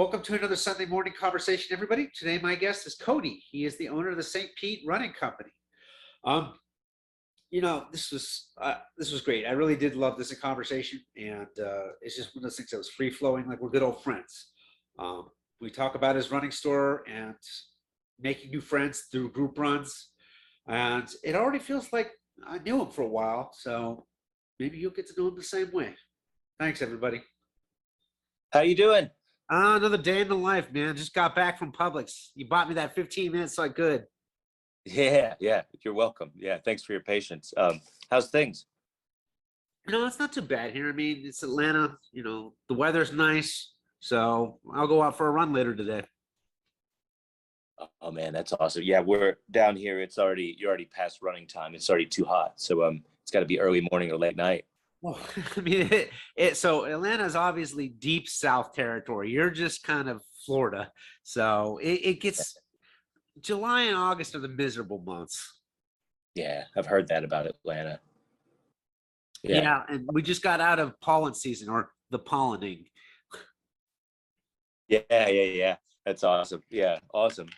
Welcome to another Sunday morning conversation, everybody. Today, my guest is Cody. He is the owner of the St. Pete Running Company. Um, this was great. I really did love this conversation, and it's just one of those things that was free flowing, like we're good old friends. We talk about his running store and making new friends through group runs, and it already feels like I knew him for a while. So maybe you'll get to know him the same way. Thanks, everybody. How you doing? Another day in the life, man. Just got back from Publix. You bought me that 15 minutes, so I could. Yeah. You're welcome. Yeah, thanks for your patience. How's things? It's not too bad here. I mean, it's Atlanta. The weather's nice, so I'll go out for a run later today. Oh man, that's awesome. Yeah, we're down here. You're already past running time. It's already too hot. So it's got to be early morning or late night. Well, I mean, so Atlanta's obviously deep South territory. You're just kind of Florida, so it gets July and August are the miserable months. Yeah, I've heard that about Atlanta. Yeah, and we just got out of pollen season, or the pollinating. Yeah. That's awesome. Yeah, awesome.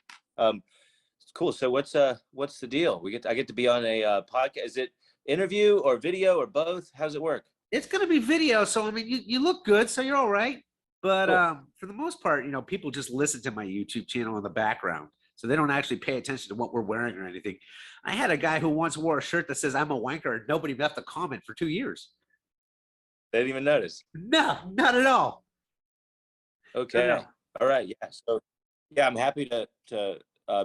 Cool. So what's the deal? I get to be on a podcast. Is it interview or video or both? How's it work? It's going to be video, so I mean, you look good, so you're all right. But Cool. for the most part, people just listen to my YouTube channel in the background, so they don't actually pay attention to what we're wearing or anything. I had a guy who once wore a shirt that says "I'm a wanker," and nobody left a comment for 2 years. They didn't even notice. No, not at all. Okay. No. All right. Yeah. So yeah, I'm happy to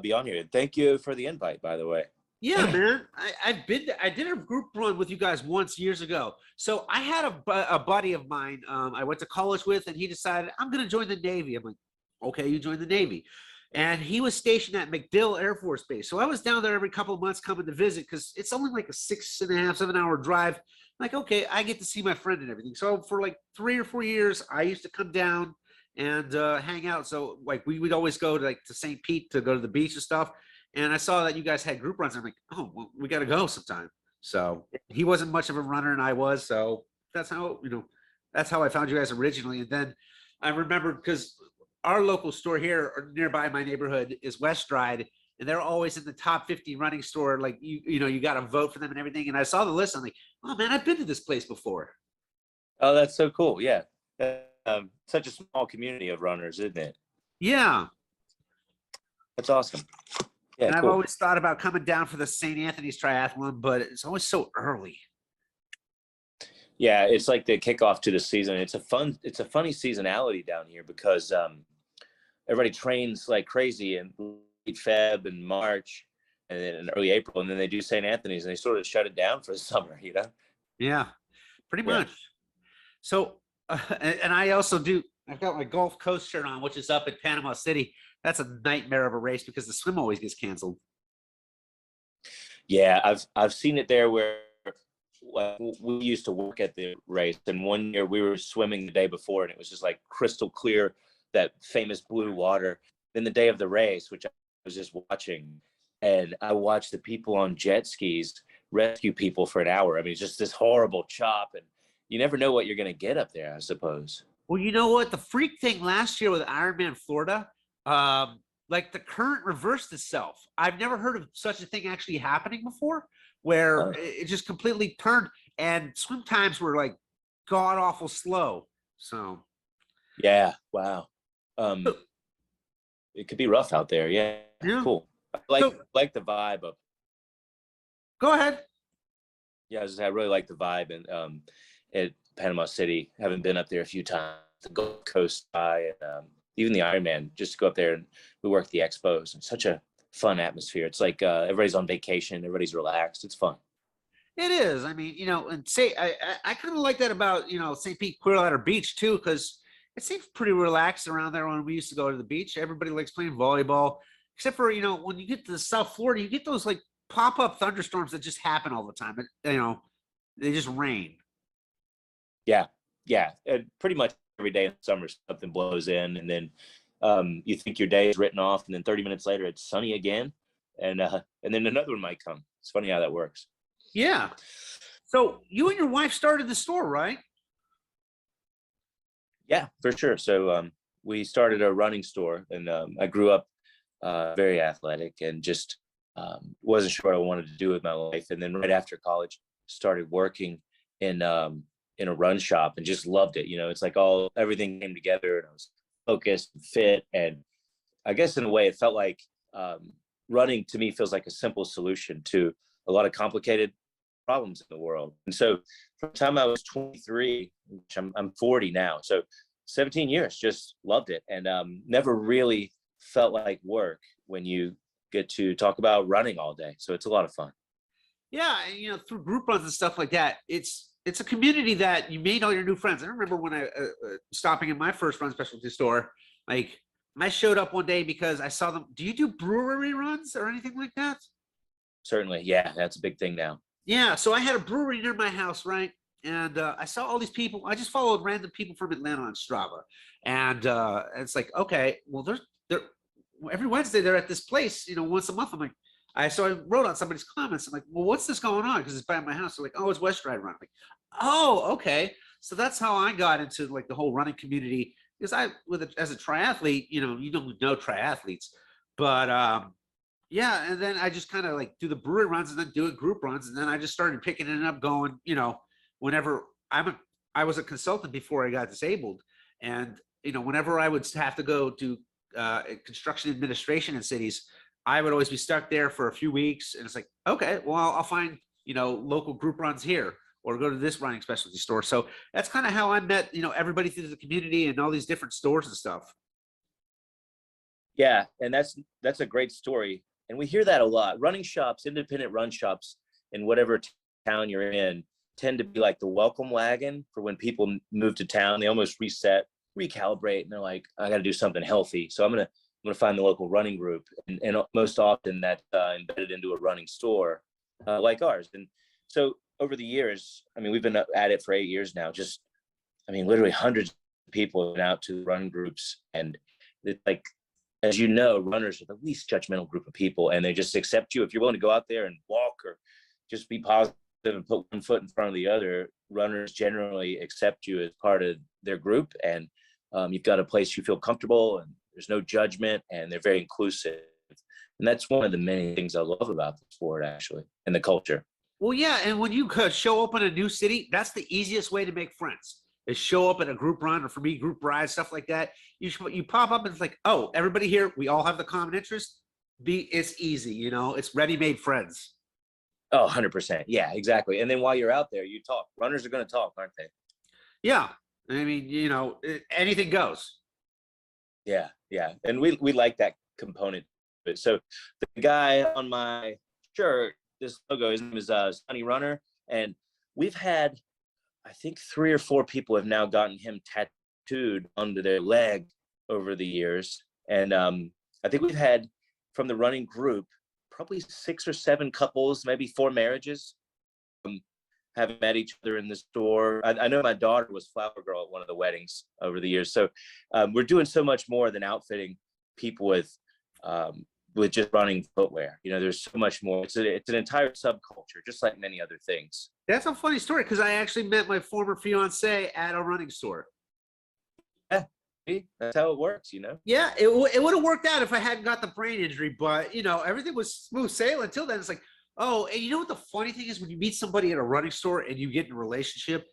be on here. Thank you for the invite, by the way. Yeah, man. I did a group run with you guys once years ago. So I had a buddy of mine I went to college with, and he decided, I'm going to join the Navy. I'm like, okay, you join the Navy. And he was stationed at MacDill Air Force Base. So I was down there every couple of months coming to visit, because it's only like a 6.5, 7 hour drive. I'm like, okay, I get to see my friend and everything. So for like 3 or 4 years, I used to come down and hang out. So like we would always go to St. Pete to go to the beach and stuff. And I saw that you guys had group runs. I'm like, oh, well, we got to go sometime. So he wasn't much of a runner, and I was. So that's how I found you guys originally. And then I remember, because our local store here or nearby my neighborhood is West Stride, and they're always in the top 50 running store. Like you got to vote for them and everything. And I saw the list. I'm like, oh man, I've been to this place before. Oh, that's so cool. Yeah. Such a small community of runners, isn't it? Yeah. That's awesome. Yeah, and cool. I've always thought about coming down for the St. Anthony's triathlon, but it's always so early. Yeah, it's like the kickoff to the season. It's a funny seasonality down here, because everybody trains like crazy in late Feb and March and then in early April, and then they do St. Anthony's and they sort of shut it down for the summer, Yeah, pretty much. So, and I also I've got my Gulf Coast shirt on, which is up at Panama City. That's a nightmare of a race, because the swim always gets canceled. Yeah, I've seen it there where we used to work at the race, and one year we were swimming the day before, and it was just like crystal clear, that famous blue water. Then the day of the race, which I was just watching, and I watched the people on jet skis rescue people for an hour. I mean, it's just this horrible chop, and you never know what you're going to get up there, I suppose. Well, you know what? The freak thing last year with Ironman Florida, like the current reversed itself. I've never heard of such a thing actually happening before, where it just completely turned, and swim times were like god awful slow. So yeah, wow. It could be rough out there. Yeah. Cool. I like the vibe of. Go ahead. Yeah, I really like the vibe, and at Panama City, having been up there a few times, the Gulf Coast side, and even the Ironman, just to go up there, and we work the expos, and such a fun atmosphere. It's like everybody's on vacation, everybody's relaxed. It's fun. It is. I mean, and say I kind of like that about St. Pete Clearwater Beach too, because it seems pretty relaxed around there when we used to go to the beach. Everybody likes playing volleyball, except for when you get to South Florida, you get those like pop-up thunderstorms that just happen all the time. They just rain. Yeah, pretty much every day in the summer something blows in, and then you think your day is written off, and then 30 minutes later it's sunny again, and then another one might come. It's funny how that works. Yeah. So you and your wife started the store, right? Yeah, for sure. So we started a running store, and I grew up very athletic and just wasn't sure what I wanted to do with my life. And then right after college, started working in a run shop and just loved it. It's like everything came together, and I was focused and fit. And I guess in a way, it felt like running to me feels like a simple solution to a lot of complicated problems in the world. And so from the time I was 23, which I'm 40 now, so 17 years, just loved it, and never really felt like work when you get to talk about running all day. So it's a lot of fun. Yeah, and, through group runs and stuff like that, it's a community that you made all your new friends. I remember when I stopping in my first run specialty store, like I showed up one day because I saw them. Do you do brewery runs or anything like that? Certainly, yeah, that's a big thing now. Yeah, so I had a brewery near my house, right? And I saw all these people. I just followed random people from Atlanta on Strava, and it's like, okay, well, they're every Wednesday they're at this place, once a month. I'm like, so I wrote on somebody's comments. I'm like, well, what's this going on? Because it's by my house. They're like, oh, it's West Ride Run. I'm like, oh, okay. So that's how I got into like the whole running community. Because as a triathlete, you don't know triathletes, but yeah. And then I just kind of like do the brewery runs and then do it group runs, and then I just started picking it up, going, whenever I was a consultant before I got disabled, and whenever I would have to go do construction administration in cities, I would always be stuck there for a few weeks, and it's like, okay, well, I'll find local group runs here, or go to this running specialty store. So that's kind of how I met everybody through the community and all these different stores and stuff. Yeah, and that's a great story, and we hear that a lot. Running shops, independent run shops in whatever town you're in, tend to be like the welcome wagon for when people move to town. They almost reset, recalibrate, and they're like, I got to do something healthy, so I'm gonna find the local running group, and most often that's embedded into a running store like ours. And so over the years, I mean, we've been at it for 8 years now. Just, I mean, literally hundreds of people have been out to run groups, and it's like, as you know, runners are the least judgmental group of people, and they just accept you if you're willing to go out there and walk or just be positive and put one foot in front of the other. Runners generally accept you as part of their group, and you've got a place you feel comfortable, and there's no judgment, and they're very inclusive. And that's one of the many things I love about the sport, actually, and the culture. Well, yeah, and when you could show up in a new city, that's the easiest way to make friends. Is show up at a group run, or for me, group ride, stuff like that. You pop up and it's like, oh, everybody here, we all have the common interest. It's easy, it's ready-made friends. Oh, 100%. Yeah, exactly. And then while you're out there, you talk. Runners are going to talk, aren't they? Yeah. I mean, anything goes. Yeah, yeah. And we like that component. So the guy on my shirt, this logo, his name is Sunny Runner. And we've had, I think 3 or 4 people have now gotten him tattooed onto their leg over the years. And I think we've had, from the running group, probably 6 or 7 couples, maybe 4 marriages, having met each other in the store. I know my daughter was flower girl at one of the weddings over the years. So we're doing so much more than outfitting people with just running footwear. There's so much more. It's an entire subculture, just like many other things. That's a funny story, because I actually met my former fiance at a running store. Yeah, that's how it works, Yeah, it would have worked out if I hadn't got the brain injury, but everything was smooth sailing until then. It's like, oh, and you know what the funny thing is, when you meet somebody at a running store and you get in a relationship,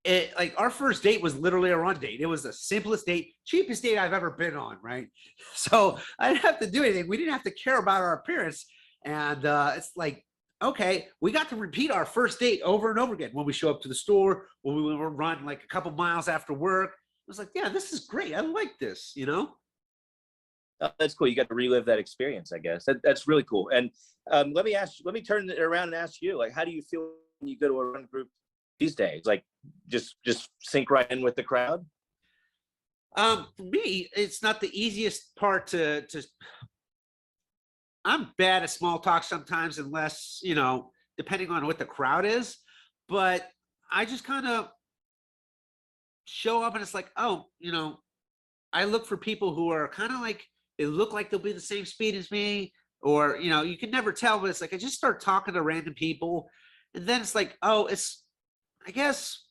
like our first date was literally a run date. It was the simplest date, cheapest date I've ever been on, right? So I didn't have to do anything. We didn't have to care about our appearance. And it's like, okay, we got to repeat our first date over and over again. When we show up to the store, when we were run like a couple miles after work, I was like, yeah, this is great. I like this, Oh, that's cool. You got to relive that experience, I guess. That's really cool. And let me turn it around and ask you, like, how do you feel when you go to a run group these days? Like, just sink right in with the crowd? For me, it's not the easiest part to I'm bad at small talk sometimes, unless, depending on what the crowd is, but I just kind of show up and it's like, oh, I look for people who are kind of like, they look like they'll be the same speed as me, or, you can never tell, but it's like, I just start talking to random people, and then it's like, oh, I guess,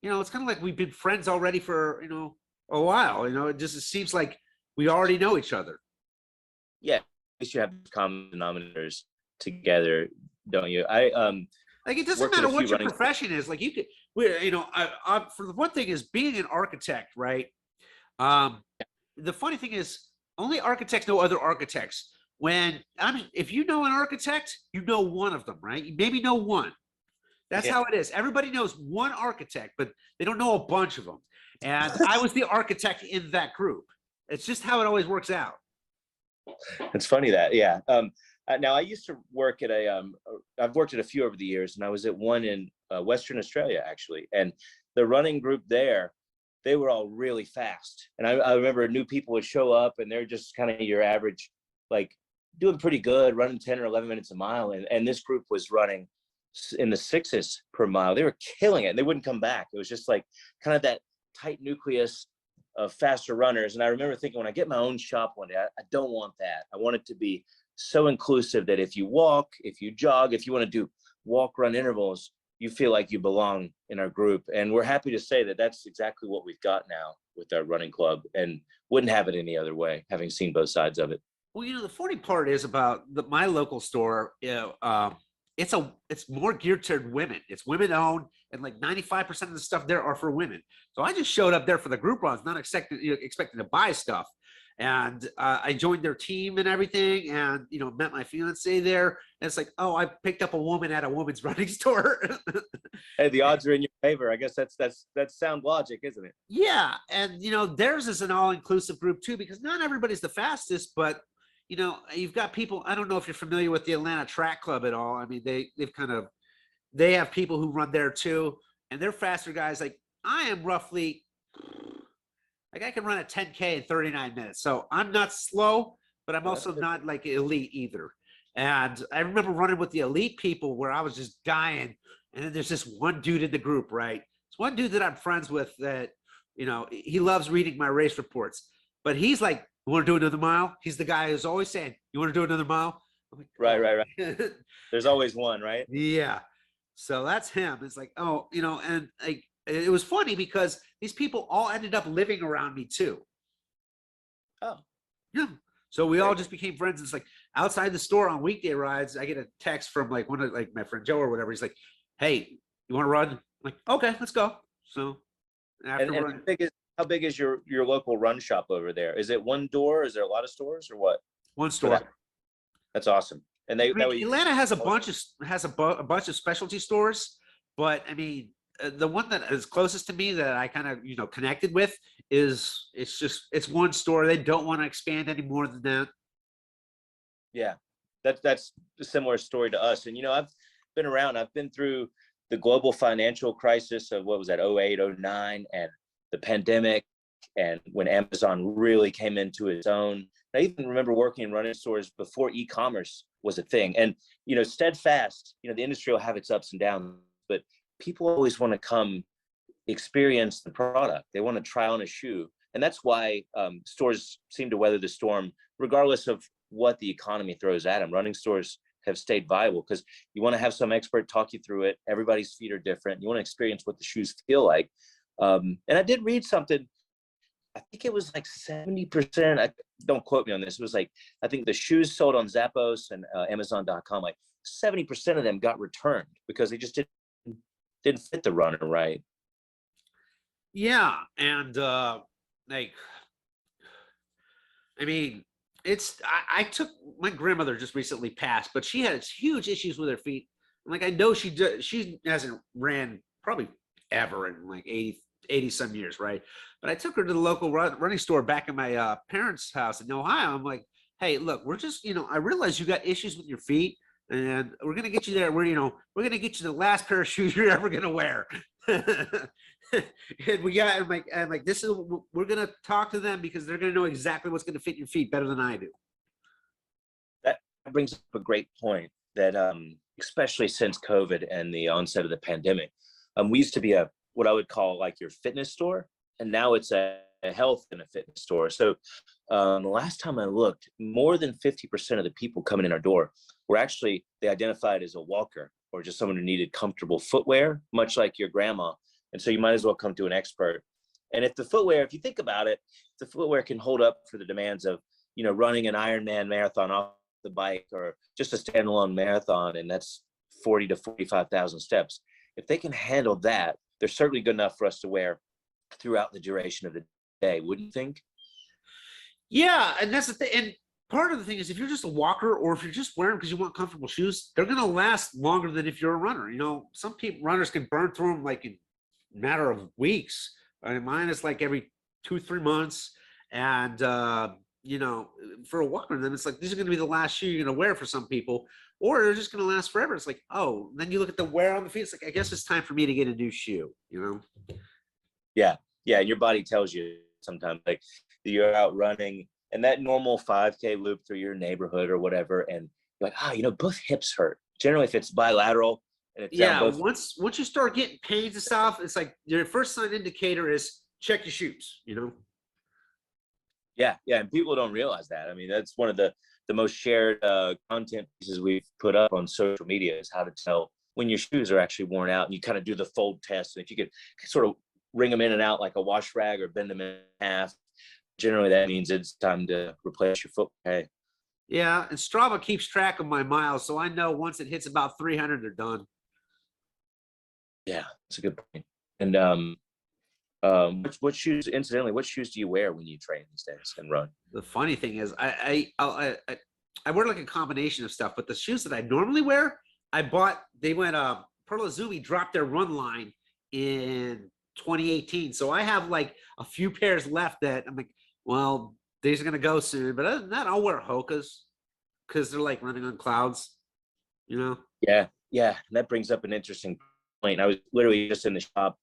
it's kind of like we've been friends already for, a while. It seems like we already know each other. Yeah, at least you have common denominators together, don't you? Like, it doesn't Worked at matter a few what your running. profession is. Like, you could, for the one thing is being an architect, right? Um, the funny thing is, only architects know other architects. If you know an architect, you know one of them, right? You maybe know one. That's Yeah, how it is. Everybody knows one architect, but they don't know a bunch of them. And I was the architect in that group. It's just how it always works out. it's funny that, yeah. Now I used to work at I've worked at a few over the years, and I was at one in Western Australia actually, and the running group there, they were all really fast. And I remember new people would show up, and they're just kind of your average, like doing pretty good, running 10 or 11 minutes a mile, and this group was running in the sixes per mile. They were killing it, and they wouldn't come back. It was just like kind of that tight nucleus of faster runners. And I remember thinking, when I get my own shop one day, I don't want that. I want it to be so inclusive that if you walk, if you jog, if you want to do walk run intervals, you feel like you belong in our group. And we're happy to say that that's exactly what we've got now with our running club, and wouldn't have it any other way, having seen both sides of it. Well, the funny part is about my local store. It's more geared toward women. It's women owned, and like 95% of the stuff there are for women. So I just showed up there for the group runs, not expecting to buy stuff. And I joined their team and everything, and met my fiance there. And it's like, oh, I picked up a woman at a woman's running store. Hey, the odds are in your favor. I guess that's sound logic, isn't it? Yeah, and theirs is an all-inclusive group too, because not everybody's the fastest, but you've got people. I don't know if you're familiar with the Atlanta Track Club at all. I mean, they have people who run there too, and they're faster guys. Like, I am roughly, like, I can run a 10K in 39 minutes, so I'm not slow, but I'm also not like elite either. And I remember running with the elite people where I was just dying, and then there's this one dude in the group, right? It's one dude that I'm friends with that he loves reading my race reports, but he's like, you want to do another mile? He's the guy who's always saying, you want to do another mile? I'm like, Right, oh. right. There's always one, right? Yeah. So that's him. It's like, oh, and like, it was funny because these people all ended up living around me too. Oh, Yeah. So we all just became friends. It's like, outside the store on weekday rides, I get a text from like one of like my friend Joe or whatever. He's like, hey, you want to run? I'm like, okay, let's go. So after and running, how big is your local run shop over there? Is it one door? Is there a lot of stores, or what? one store. That's awesome. And I mean, Atlanta has a bunch of specialty stores, but I mean, the one that is closest to me that I kind of connected with it's one store. They don't want to expand any more than that. Yeah, that's a similar story to us. And I've been around. I've been through the global financial crisis of, what was that, 08, 09, and the pandemic, and when Amazon really came into its own. I even remember working in running stores before e-commerce was a thing. And steadfast, the industry will have its ups and downs, but people always want to come experience the product. They want to try on a shoe. And that's why stores seem to weather the storm, regardless of what the economy throws at them. Running stores have stayed viable because you want to have some expert talk you through it. Everybody's feet are different. You want to experience what the shoes feel like. And I did read something. I think it was like 70%. Don't quote me on this. It was like, I think the shoes sold on Zappos and Amazon.com, like 70% of them got returned because they just didn't fit the runner right. Yeah, and like, I mean, I took my grandmother just recently passed, but she had huge issues with her feet. Like, I know she hasn't ran probably ever in like 80 some years, right? But I took her to the local running store back in my parents' house in Ohio. I'm like, hey, look, we're just, I realize you got issues with your feet, and we're gonna get you there. We're gonna get you the last pair of shoes you're ever gonna wear. And I'm like, we're gonna talk to them because they're gonna know exactly what's gonna fit your feet better than I do. That brings up a great point that especially since COVID and the onset of the pandemic, we used to be what I would call like your fitness store, and now it's a health and a fitness store. So the last time I looked, more than 50% of the people coming in our door were actually, they identified as a walker or just someone who needed comfortable footwear, much like your grandma. And so you might as well come to an expert. And if if you think about it, the footwear can hold up for the demands of, running an Ironman marathon off the bike, or just a standalone marathon, and that's 40 to 45,000 steps. If they can handle that, they're certainly good enough for us to wear throughout the duration of the day, wouldn't you think? Yeah, and that's the thing. And part of the thing is, if you're just a walker, or if you're just wearing because you want comfortable shoes, they're going to last longer than if you're a runner. Some runners can burn through them like in a matter of weeks. I mean, mine is like every 2-3 months. And, for a walker, then it's like, these are going to be the last shoe you're going to wear for some people, or they're just going to last forever. It's like, oh, then you look at the wear on the feet. It's like, I guess it's time for me to get a new shoe, Yeah. Yeah. And your body tells you sometimes, like, you're out running and that normal 5K loop through your neighborhood or whatever. And you're like, both hips hurt. Generally, if it's bilateral and it's down both. Once you start getting pains and stuff, it's like your first sign indicator is check your shoes, Yeah. Yeah. And people don't realize that. I mean, that's one of the most shared content pieces we've put up on social media, is how to tell when your shoes are actually worn out. And you kind of do the fold test. And if you could sort of wring them in and out like a wash rag, or bend them in half, generally that means it's time to replace your foot. Okay. Yeah, and Strava keeps track of my miles, so I know once it hits about 300, they're done. Yeah, that's a good point. And what shoes? Incidentally, what shoes do you wear when you train these days and run? The funny thing is, I wear like a combination of stuff, but the shoes that I normally wear, I bought. They went Pearl Izumi dropped their run line in 2018, so I have like a few pairs left that I'm like, well, these are gonna go soon. But other than that, I'll wear Hoka's because they're like running on clouds, Yeah, yeah. And that brings up an interesting point. I was literally just in the shop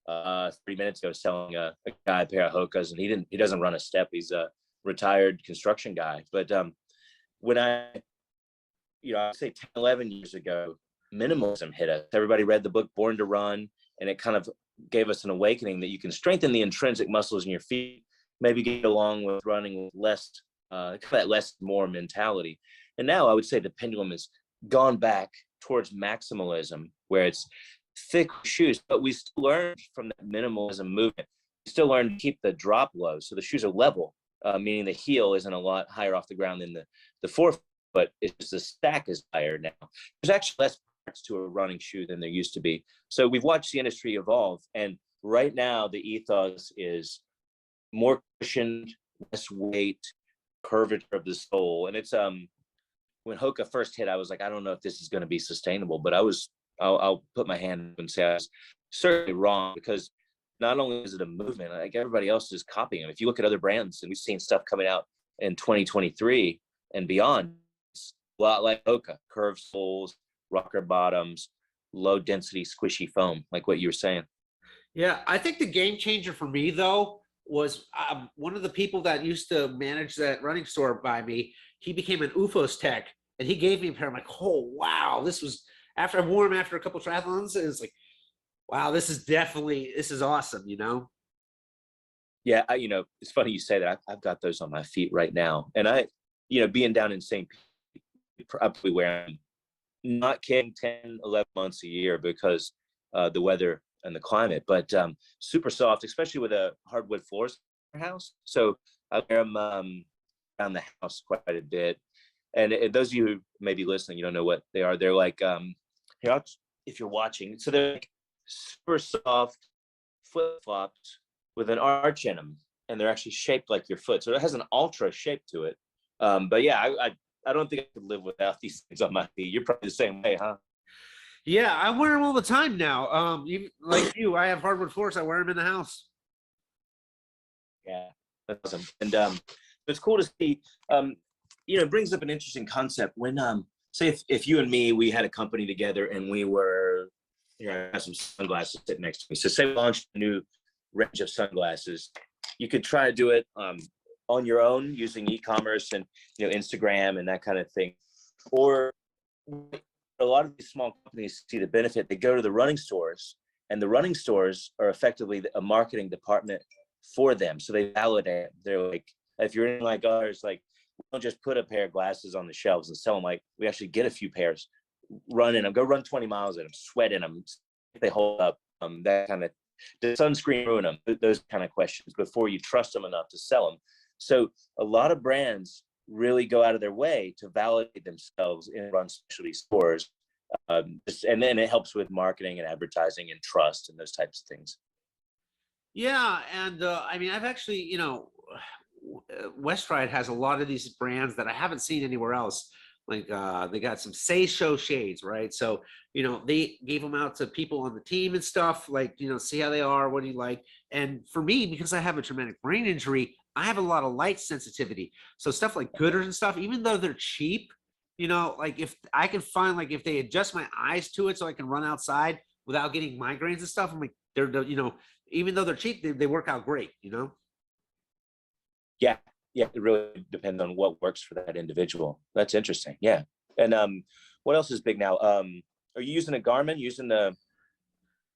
3 minutes ago selling a guy a pair of Hoka's, and he doesn't run a step. He's a retired construction guy. But when I'd say 10, 11 years ago, minimalism hit us. Everybody read the book Born to Run, and it kind of gave us an awakening that you can strengthen the intrinsic muscles in your feet, maybe get along with running with less, that less more mentality. And now I would say the pendulum has gone back towards maximalism, where it's thick shoes, but we still learn from that minimalism movement. We still learn to keep the drop low, so the shoes are level, meaning the heel isn't a lot higher off the ground than the forefoot, but it's just the stack is higher now. There's actually less parts to a running shoe than there used to be. So we've watched the industry evolve, and right now the ethos is more cushioned, less weight, curvature of the sole. And it's when Hoka first hit, I was like, I don't know if this is going to be sustainable, but I'll put my hand up and say I was certainly wrong, because not only is it a movement, like everybody else is copying them. If you look at other brands, and we've seen stuff coming out in 2023 and beyond, it's a lot like Hoka: curved soles, rocker bottoms, low density squishy foam, like what you were saying. Yeah, I think the game changer for me though was one of the people that used to manage that running store by me. He became an UFOS tech, and he gave me a pair. I'm like, oh wow, this was after I wore them after a couple triathlons. It's like, wow, this is awesome, Yeah, it's funny you say that. I've got those on my feet right now, and being down in St. Pete, probably wear them, not kidding, 10, 11 months a year, because the weather and the climate, but super soft, especially with a hardwood floors in our house. So I wear them around the house quite a bit. And those of you who may be listening, you don't know what they are. They're like, if you're watching, so they're like super soft flip flops with an arch in them, and they're actually shaped like your foot. So it has an ultra shape to it. But yeah, I don't think I could live without these things on my feet. You're probably the same way, huh? Yeah, I wear them all the time now. Even like you, I have hardwood floors. I wear them in the house. Yeah, that's awesome. And it's cool to see. It brings up an interesting concept when, say, if you and me, we had a company together, and we were, I have some sunglasses sitting next to me. So say we launched a new range of sunglasses, you could try to do it on your own using e-commerce and Instagram and that kind of thing, or a lot of these small companies see the benefit. They go to the running stores, and the running stores are effectively a marketing department for them. So they validate it. They're like, if you're in like ours, like, we don't just put a pair of glasses on the shelves and sell them. Like, we actually get a few pairs, run in them, go run 20 miles in them, sweat in them, if they hold up, that kind of Does sunscreen ruin them? Those kind of questions before you trust them enough to sell them. So a lot of brands really go out of their way to validate themselves in run specialty stores. And then it helps with marketing and advertising and trust and those types of things. Yeah, and I mean, I've actually, Westride has a lot of these brands that I haven't seen anywhere else. Like they got some Say Show shades, right? So, they gave them out to people on the team and stuff, like, see how they are, what do you like? And for me, because I have a traumatic brain injury, I have a lot of light sensitivity. So stuff like Gooders and stuff, even though they're cheap, like if I can find, like, if they adjust my eyes to it so I can run outside without getting migraines and stuff, I'm like, even though they're cheap, they work out great, Yeah. Yeah. It really depends on what works for that individual. That's interesting. Yeah. And what else is big now? Are you using a Garmin, using the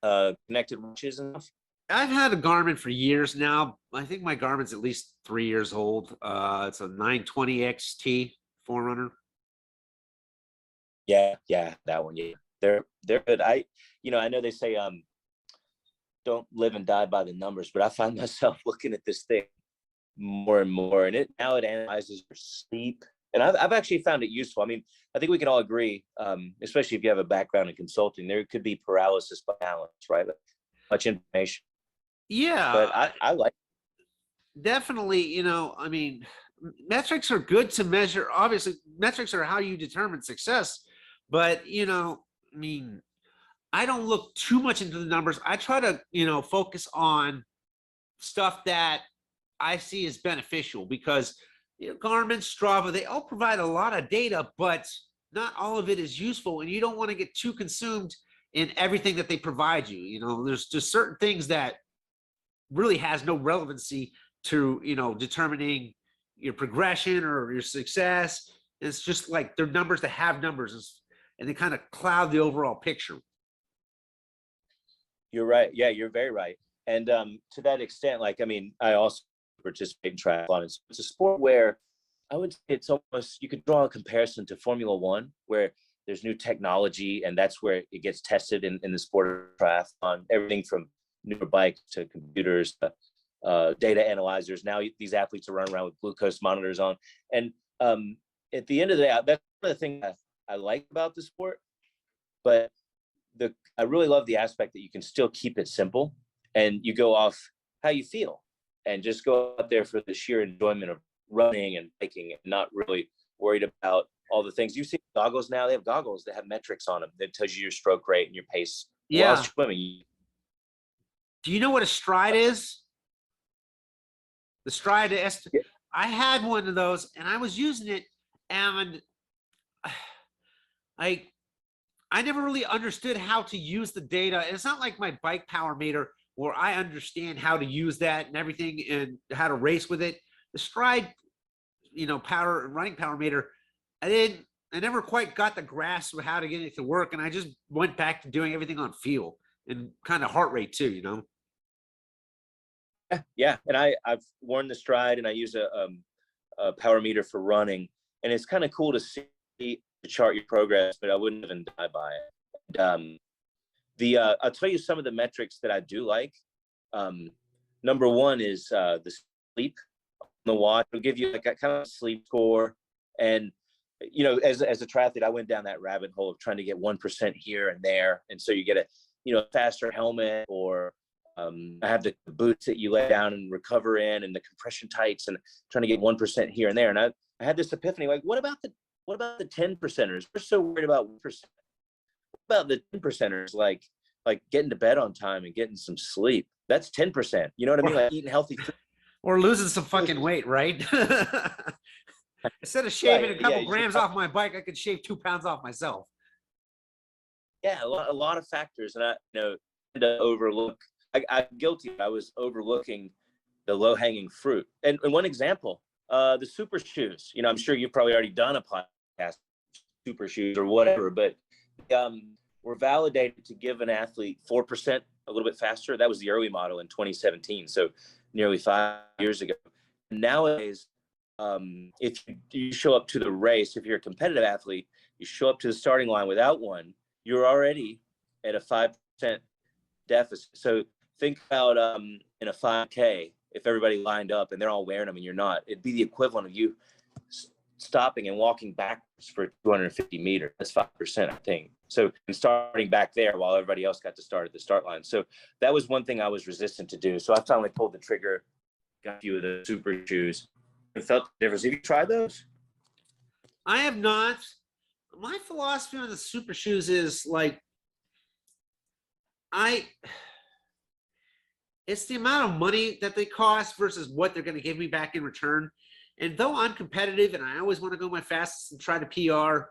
connected watches and stuff? I've had a Garmin for years now. I think my Garmin's at least 3 years old. It's a 920 XT Forerunner. Yeah. Yeah. That one. Yeah. They're good. I know they say, don't live and die by the numbers, but I find myself looking at this thing more and more, and it analyzes your sleep, and I've actually found it useful. I mean, I think we can all agree, especially if you have a background in consulting, there could be paralysis by balance, right? Like, much information. Yeah, But I like definitely. I mean, metrics are good to measure. Obviously, metrics are how you determine success, but I mean, I don't look too much into the numbers. I try to, focus on stuff that I see as beneficial, because Garmin, Strava, they all provide a lot of data, but not all of it is useful. And you don't want to get too consumed in everything that they provide you. There's just certain things that really has no relevancy to, determining your progression or your success. It's just like they're numbers that have numbers, and they kind of cloud the overall picture. You're right. Yeah, you're very right. And to that extent, like, I mean, I also participate in triathlon. It's a sport where I would say it's almost, you could draw a comparison to Formula One, where there's new technology, and that's where it gets tested in the sport of triathlon. Everything from newer bikes to computers, to, data analyzers. Now these athletes are running around with glucose monitors on. And at the end of the day, that's one of the things I like about the sport. But I really love the aspect that you can still keep it simple, and you go off how you feel, and just go out there for the sheer enjoyment of running and biking, and not really worried about all the things. You see goggles now, they have goggles that have metrics on them that tells you your stroke rate and your pace while swimming. Do you know what a stride is? The stride. Yeah. I had one of those, and I was using it, and I never really understood how to use the data. It's not like my bike power meter, where I understand how to use that and everything and how to race with it. The stride, running power meter, I never quite got the grasp of how to get it to work. And I just went back to doing everything on feel and kind of heart rate too, Yeah. And I've worn the stride, and I use a power meter for running, and it's kind of cool to see, to chart your progress, but I wouldn't even die by it. I'll tell you some of the metrics that I do like. Number one is the sleep on the watch. It'll give you like a kind of sleep score. And as a triathlete, I went down that rabbit hole of trying to get 1% here and there, and so you get a faster helmet, or I have the boots that you lay down and recover in, and the compression tights, and trying to get 1% here and there. And I had this epiphany, like, what about the 10 percenters? We're so worried about 1%. What about the 10 percenters? Like getting to bed on time and getting some sleep. That's 10%. You know what I mean? Like eating healthy food. Or losing some fucking weight, right? Instead of shaving a couple grams off my bike, I could shave 2 pounds off myself. Yeah, a lot of factors, and I tend to overlook. I'm guilty. I was overlooking the low-hanging fruit. And one example, the super shoes. I'm sure you've probably already done a podcast, super shoes or whatever, but were validated to give an athlete 4% a little bit faster. That was the early model in 2017, so nearly 5 years ago. Nowadays, if you show up to the race, if you're a competitive athlete, you show up to the starting line without one, you're already at a 5% deficit. So think about in a 5K, if everybody lined up and they're all wearing them and you're not, it'd be the equivalent of you stopping and walking backwards for 250 meters. That's 5%, I think. So and starting back there while everybody else got to start at the start line. So that was one thing I was resistant to do. So I finally pulled the trigger, got a few of the super shoes, and felt the difference. Have you tried those? I have not. My philosophy on the super shoes is like, it's the amount of money that they cost versus what they're going to give me back in return. And though I'm competitive and I always want to go my fastest and try to PR,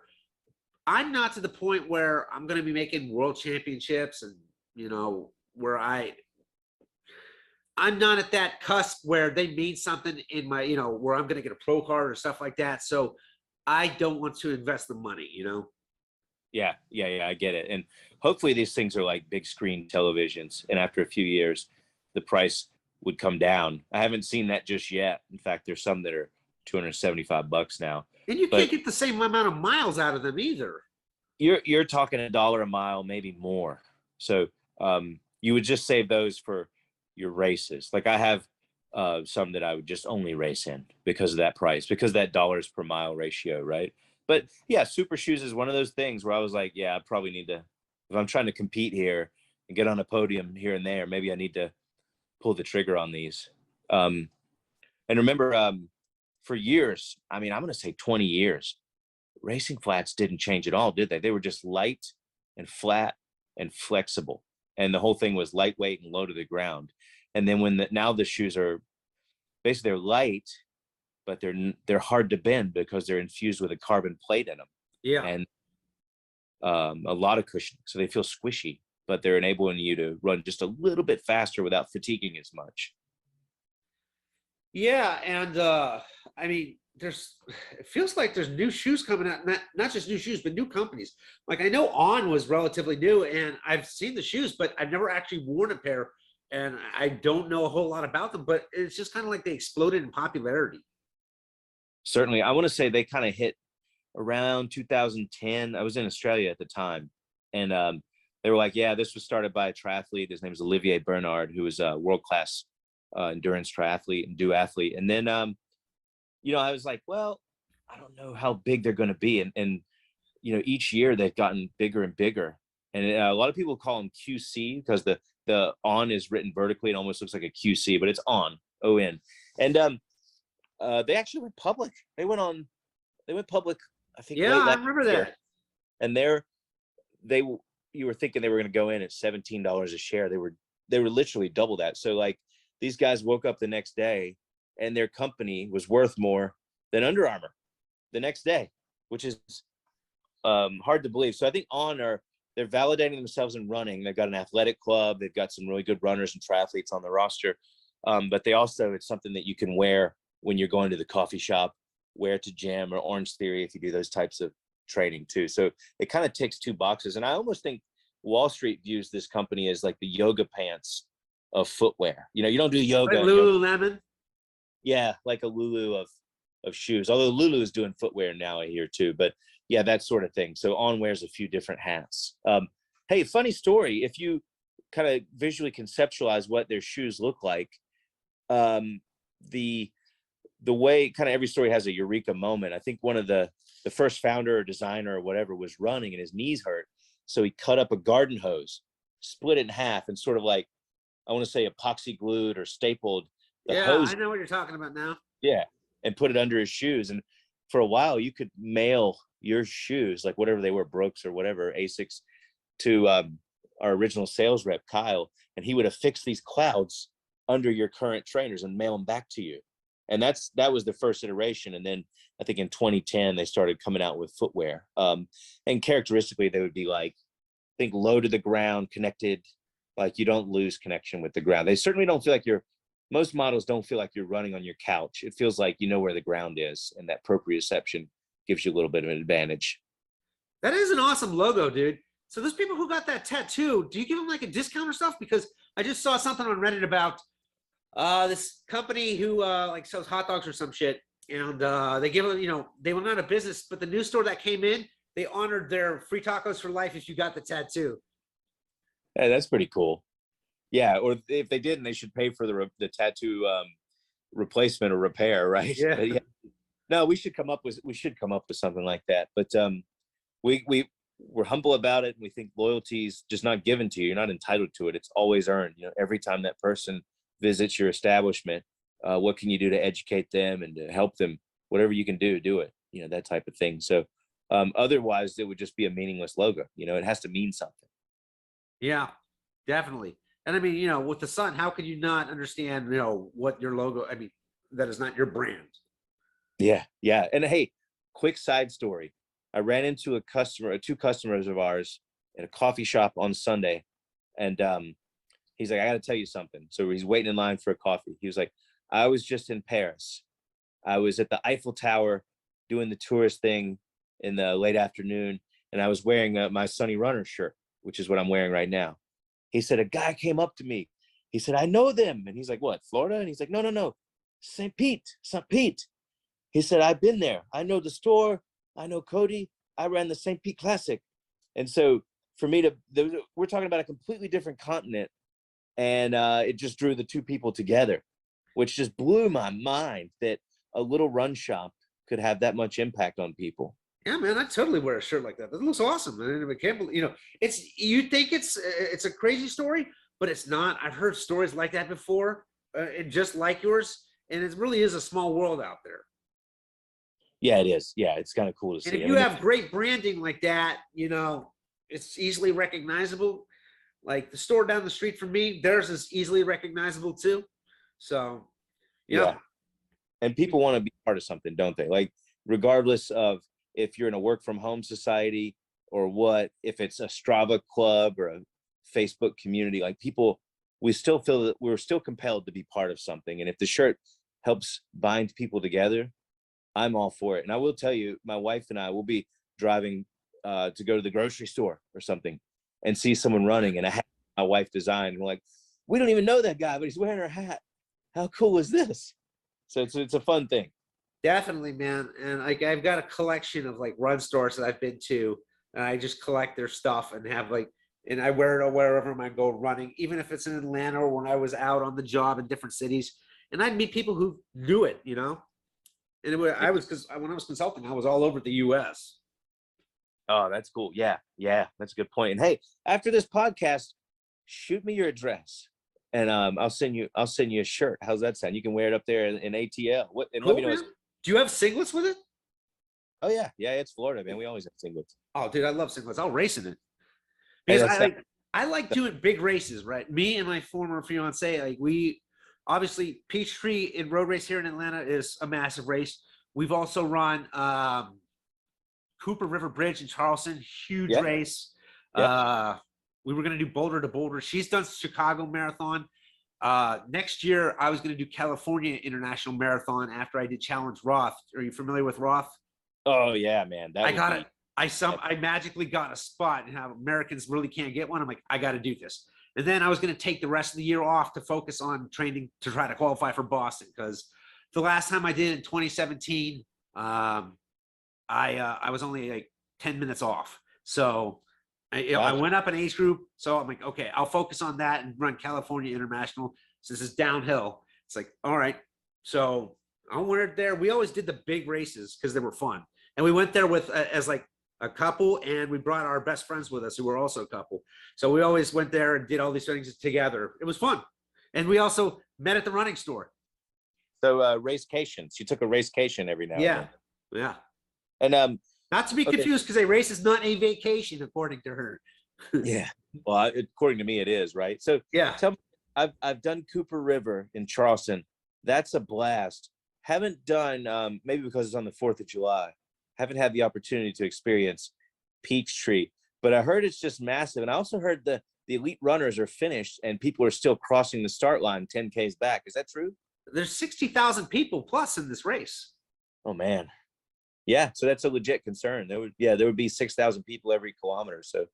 I'm not to the point where I'm going to be making world championships and, you know, where I'm not at that cusp where they mean something in my, you know, where I'm going to get a pro card or stuff like that. So I don't want to invest the money, you know? Yeah, I get it. And hopefully these things are like big screen televisions. And after a few years, the price would come down. I haven't seen that just yet. In fact, there's some that are $275 now. And you can't get the same amount of miles out of them either. You're talking $1 a mile, maybe more. So you would just save those for your races. Like I have some that I would just only race in because of that price, because that dollars per mile ratio, right? But yeah, super shoes is one of those things where I was like, yeah, I probably need to, if I'm trying to compete here and get on a podium here and there, maybe I need to pull the trigger on these. And remember, for years, I mean, I'm going to say 20 years, racing flats didn't change at all, did they? They were just light and flat and flexible. And the whole thing was lightweight and low to the ground. And then now the shoes are basically, they're light, but they're hard to bend because they're infused with a carbon plate in them. Yeah. And a lot of cushioning. So they feel squishy, but they're enabling you to run just a little bit faster without fatiguing as much. Yeah. And I mean, it feels like there's new shoes coming out, not just new shoes, but new companies. Like I know On was relatively new and I've seen the shoes, but I've never actually worn a pair and I don't know a whole lot about them, but it's just kind of like they exploded in popularity. Certainly. I want to say they kind of hit around 2010. I was in Australia at the time and they were like, yeah, this was started by a triathlete. His name is Olivier Bernard, who was a world-class endurance triathlete and duathlete. And then, you know, I was like, well, I don't know how big they're going to be. And, you know, each year they've gotten bigger and bigger. And a lot of people call them QC because the On is written vertically. It almost looks like a QC, but it's On, O-N. And they actually went public. They went public, I think. Yeah, I remember that. And you were thinking they were going to go in at $17 a share. They were literally double that. So like these guys woke up the next day and their company was worth more than Under Armour the next day, which is hard to believe. So I think they're validating themselves in running. They've got an athletic club. They've got some really good runners and triathletes on the roster. But it's something that you can wear when you're going to the coffee shop, wear to gym or Orange Theory if you do those types of training too. So it kind of ticks two boxes. And I almost think Wall Street views this company as like the yoga pants of footwear. You know, you don't do yoga. Like Lululemon. Yeah, like a Lulu of shoes. Although Lulu is doing footwear now, I hear too. But yeah, that sort of thing. So On wears a few different hats. Hey, funny story. If you kind of visually conceptualize what their shoes look like, the way kind of every story has a eureka moment. I think one of the first founder or designer or whatever was running and his knees hurt. So he cut up a garden hose, split it in half and sort of like, I want to say epoxy glued or stapled the hose. I know what you're talking about now. Yeah. And put it under his shoes. And for a while you could mail your shoes, like whatever they were, Brooks or whatever, Asics, to our original sales rep, Kyle. And he would affix these clouds under your current trainers and mail them back to you. And that was the first iteration. And then I think in 2010, they started coming out with footwear. And characteristically, they would be like, I think low to the ground, connected, like you don't lose connection with the ground. They certainly don't feel like most models don't feel like you're running on your couch. It feels like you know where the ground is. And that proprioception gives you a little bit of an advantage. That is an awesome logo, dude. So those people who got that tattoo, do you give them like a discount or stuff? Because I just saw something on Reddit about this company who like sells hot dogs or some shit, and they give them, you know, they went out of business, but the new store that came in, they honored their free tacos for life if you got the tattoo. Yeah, that's pretty cool. Yeah, or if they didn't, they should pay for the tattoo replacement or repair, right? Yeah. But yeah, no, we should come up with something like that. But we're humble about it, and we think loyalty is just not given to you. You're not entitled to it. It's always earned. You know, every time that person visits your establishment, what can you do to educate them and to help them? Whatever you can do it. You know, that type of thing. So otherwise, it would just be a meaningless logo. You know, it has to mean something. Yeah, definitely. And I mean, you know, with the sun, how could you not understand, you know, what your logo, I mean, that is not your brand. Yeah, yeah. And hey, quick side story. I ran into two customers of ours at a coffee shop on Sunday, and he's like, I got to tell you something. So he's waiting in line for a coffee. He was like, I was just in Paris. I was at the Eiffel Tower doing the tourist thing in the late afternoon, and I was wearing my Sunny Runner shirt, which is what I'm wearing right now. He said, a guy came up to me. He said, I know them. And he's like, what, Florida? And he's like, no, no, no, St. Pete. He said, I've been there. I know the store. I know Cody. I ran the St. Pete Classic. And so for me we're talking about a completely different continent. And it just drew the two people together, which just blew my mind that a little run shop could have that much impact on people. Yeah, man, I totally wear a shirt like that. That looks awesome. I can't believe, you know, you think it's a crazy story, but it's not. I've heard stories like that before, and just like yours, and it really is a small world out there. Yeah, it is. Yeah, it's kind of cool to And see. if you have great branding like that, you know, it's easily recognizable. Like the store down the street from me, theirs is easily recognizable too. So, yeah. And people want to be part of something, don't they? Like, regardless of if you're in a work from home society or what, if it's a Strava club or a Facebook community, like people, we still feel that we're still compelled to be part of something. And if the shirt helps bind people together, I'm all for it. And I will tell you, my wife and I will be driving to go to the grocery store or something and see someone running and a hat my wife designed. We're like, we don't even know that guy, but he's wearing her hat. How cool is this? So it's a fun thing. Definitely, man. And like I've got a collection of like run stores that I've been to, and I just collect their stuff and have like, and I wear it wherever I go running, even if it's in Atlanta or when I was out on the job in different cities. And I'd meet people who knew it, you know. And I was because when I was consulting, I was all over the U.S. Oh, that's cool. Yeah, yeah, that's a good point. And hey, after this podcast, shoot me your address, and I'll send you a shirt. How's that sound? You can wear it up there in ATL. What and Cool, let me know. man. Do you have singlets with it? Oh yeah, yeah, it's Florida, man. We always have singlets. Oh, dude, I love singlets. I'll race in it Hey, because I like doing big races, right? Me and my former fiance, like we obviously Peachtree in road race here in Atlanta is a massive race. We've also run Cooper River Bridge in Charleston, huge yeah, race. yeah. We were going to do Boulder to Boulder. She's done Chicago Marathon. Next year, I was going to do California International Marathon after I did Challenge Roth. Are you familiar with Roth? Oh yeah, man. I got it. I magically got a spot, and how Americans really can't get one. I'm like, I got to do this. And then I was going to take the rest of the year off to focus on training to try to qualify for Boston, because the last time I did in 2017, I was only like 10 minutes off. So I went up an age group. So I'm like, okay, I'll focus on that and run California International since it's downhill. It's like, all right. So I went there. We always did the big races because they were fun. And we went there with as like a couple, and we brought our best friends with us who were also a couple. So we always went there and did all these things together. It was fun. And we also met at the running store. So racecations. You took a racecation every now and then. Yeah. And not to be confused, because a race is not a vacation, according to her. yeah. Well, according to me, it is, right? So yeah. Tell me, I've done Cooper River in Charleston. That's a blast. Haven't done maybe because it's on the 4th of July. Haven't had the opportunity to experience Peachtree, but I heard it's just massive. And I also heard the elite runners are finished and people are still crossing the start line 10Ks back. Is that true? There's 60,000 people plus in this race. Oh man. Yeah, so that's a legit concern. There would be 6,000 people every kilometer. So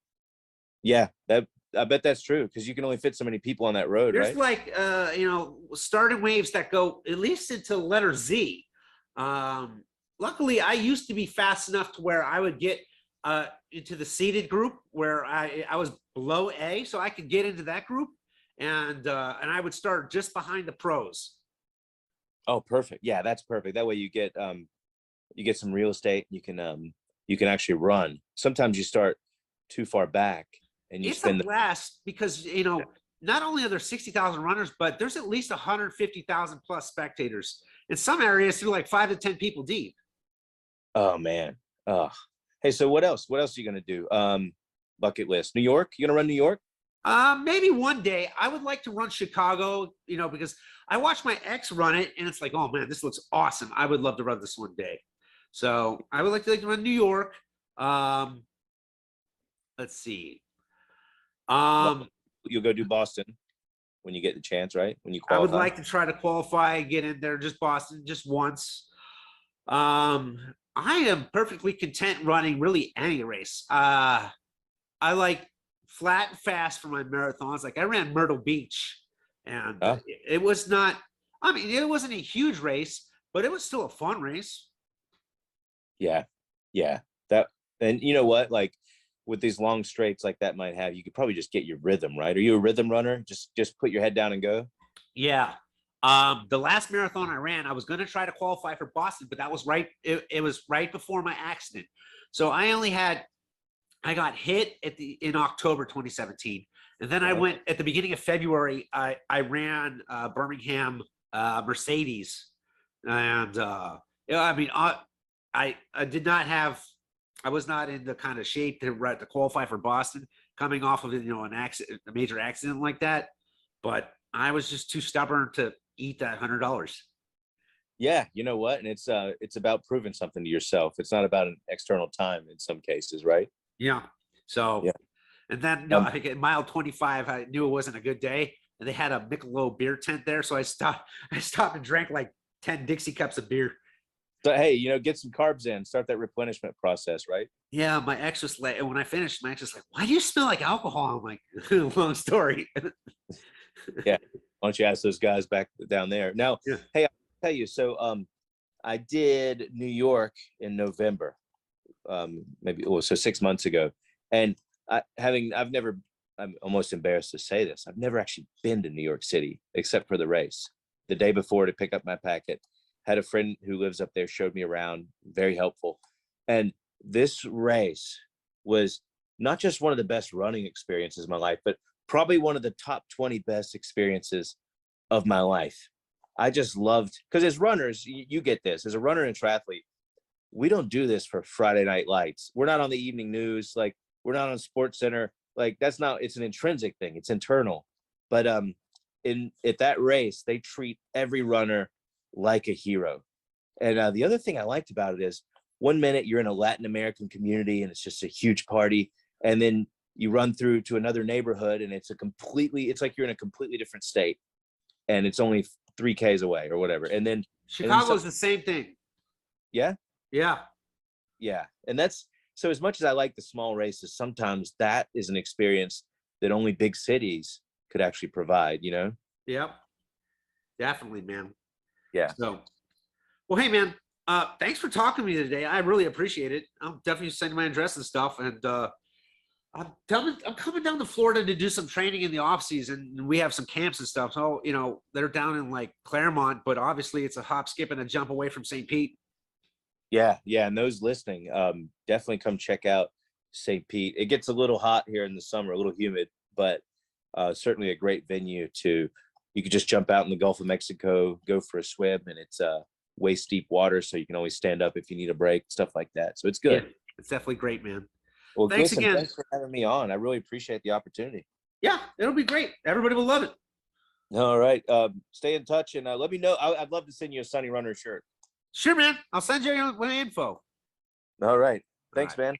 yeah, I bet that's true, because you can only fit so many people on that road. There's right? like starting waves that go at least into letter Z. Luckily, I used to be fast enough to where I would get into the seated group where I was below A, so I could get into that group. and I would start just behind the pros. Oh, perfect. Yeah, that's perfect. That way you get some real estate. You can actually run. Sometimes you start too far back and you It's a spend blast because not only are there 60,000 runners, but there's at least 150,000 plus spectators. In some areas, they're like 5 to 10 people deep. Oh man. Oh. Hey, so what else? What else are you gonna do? Bucket list. New York? You gonna run New York? Maybe one day I would like to run Chicago, because I watched my ex run it and it's like, oh man, this looks awesome. I would love to run this one day. So I would like to run New York. Um, let's see. You'll go do Boston when you get the chance, right? When you I would qualify. like to try to qualify, get in there, just Boston, just once. I am perfectly content running really any race. I like flat and fast for my marathons. Like I ran Myrtle Beach, and it was not. I mean, it wasn't a huge race, but it was still a fun race. Yeah, yeah. That and you know what? Like with these long straights like that might have, you could probably just get your rhythm, right? Are you a rhythm runner? Just put your head down and go. Yeah. The last marathon I ran, I was going to try to qualify for Boston, but that was right. It was right before my accident. So I got hit in October 2017. And then I went at the beginning of February, I ran Birmingham Mercedes. And I mean, I did not have, I was not in the kind of shape to qualify for Boston coming off of, an accident, a major accident like that. But I was just too stubborn to eat that $100. Yeah, you know what? And it's about proving something to yourself. It's not about an external time in some cases, right? Yeah. So, yeah. And then I think at mile 25, I knew it wasn't a good day, and they had a Michelob beer tent there, so I stopped and drank like 10 Dixie cups of beer. So hey, get some carbs in, start that replenishment process, right? Yeah, my ex was like, when I finished, my ex was like, "Why do you smell like alcohol?" I'm like, "Long story." Yeah. Why don't you ask those guys back down there? Now, Yeah. Hey, I'll tell you. So I did New York in November, so 6 months ago. And I'm almost embarrassed to say this. I've never actually been to New York City except for the race. The day before to pick up my packet, had a friend who lives up there, showed me around, very helpful. And this race was not just one of the best running experiences of my life, but probably one of the top 20 best experiences of my life. I just loved, because as runners, you get this, as a runner and triathlete, we don't do this for Friday night lights. We're not on the evening news. Like we're not on Sports Center. Like that's not, it's an intrinsic thing. It's internal. But at that race, they treat every runner like a hero. And the other thing I liked about it is 1 minute you're in a Latin American community and it's just a huge party. And then you run through to another neighborhood and it's like you're in a completely different state and it's only 3Ks away or whatever. And then Chicago's the same thing. Yeah. Yeah. Yeah. And that's, so as much as I like the small races, sometimes that is an experience that only big cities could actually provide, Yep. Definitely, man. Yeah. So, well, hey, man, thanks for talking to me today. I really appreciate it. I'm definitely sending my address and stuff. And I'm coming down to Florida to do some training in the off season, and we have some camps and stuff. So, they're down in like Claremont, but obviously it's a hop, skip, and a jump away from St. Pete. Yeah. Yeah. And those listening, definitely come check out St. Pete. It gets a little hot here in the summer, a little humid, but certainly a great venue you could just jump out in the Gulf of Mexico, go for a swim, and it's waist deep water. So you can always stand up if you need a break, stuff like that. So it's good. Yeah, it's definitely great, man. Well, thanks again. Thanks for having me on. I really appreciate the opportunity. Yeah, it'll be great. Everybody will love it. All right. Stay in touch and let me know. I'd love to send you a Sunny Runner shirt. Sure, man. I'll send you my info. All right. Thanks, man.